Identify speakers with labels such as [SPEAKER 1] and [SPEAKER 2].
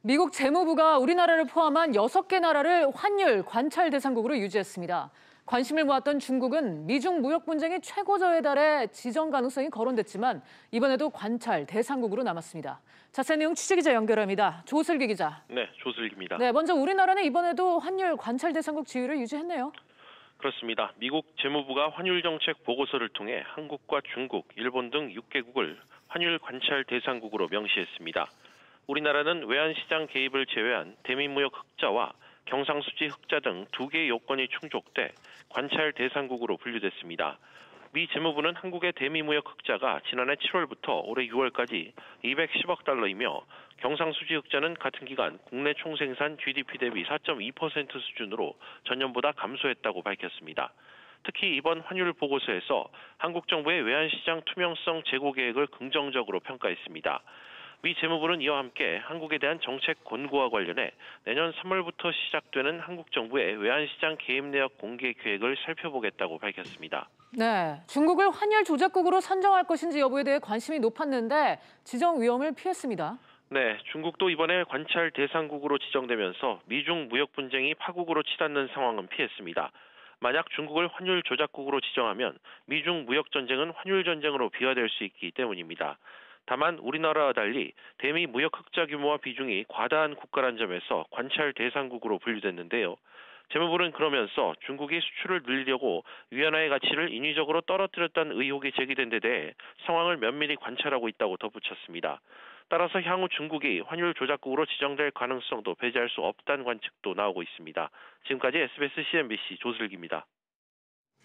[SPEAKER 1] 미국 재무부가 우리나라를 포함한 6개 나라를 환율 관찰 대상국으로 유지했습니다. 관심을 모았던 중국은 미중 무역 분쟁이 최고조에 달해 지정 가능성이 거론됐지만 이번에도 관찰 대상국으로 남았습니다. 자세한 내용 취재기자 연결합니다. 조슬기 기자.
[SPEAKER 2] 네, 조슬기입니다.
[SPEAKER 1] 네, 먼저 우리나라는 이번에도 환율 관찰 대상국 지위를 유지했네요.
[SPEAKER 2] 그렇습니다. 미국 재무부가 환율 정책 보고서를 통해 한국과 중국, 일본 등 6개국을 환율 관찰 대상국으로 명시했습니다. 우리나라는 외환시장 개입을 제외한 대미무역 흑자와 경상수지 흑자 등 2개의 요건이 충족돼 관찰 대상국으로 분류됐습니다. 미 재무부는 한국의 대미무역 흑자가 지난해 7월부터 올해 6월까지 210억 달러이며 경상수지 흑자는 같은 기간 국내 총생산 GDP 대비 4.2% 수준으로 전년보다 감소했다고 밝혔습니다. 특히 이번 환율 보고서에서 한국 정부의 외환시장 투명성 제고 계획을 긍정적으로 평가했습니다. 미 재무부는 이와 함께 한국에 대한 정책 권고와 관련해 내년 3월부터 시작되는 한국 정부의 외환시장 개입 내역 공개 계획을 살펴보겠다고 밝혔습니다.
[SPEAKER 1] 네, 중국을 환율 조작국으로 선정할 것인지 여부에 대해 관심이 높았는데 지정 위험을 피했습니다.
[SPEAKER 2] 네, 중국도 이번에 관찰 대상국으로 지정되면서 미중 무역 분쟁이 파국으로 치닫는 상황은 피했습니다. 만약 중국을 환율 조작국으로 지정하면 미중 무역 전쟁은 환율 전쟁으로 비화될 수 있기 때문입니다. 다만 우리나라와 달리 대미 무역 흑자 규모와 비중이 과다한 국가란 점에서 관찰 대상국으로 분류됐는데요. 재무부는 그러면서 중국이 수출을 늘리려고 위안화의 가치를 인위적으로 떨어뜨렸다는 의혹이 제기된 데 대해 상황을 면밀히 관찰하고 있다고 덧붙였습니다. 따라서 향후 중국이 환율 조작국으로 지정될 가능성도 배제할 수 없다는 관측도 나오고 있습니다. 지금까지 SBS CNBC 조슬기입니다.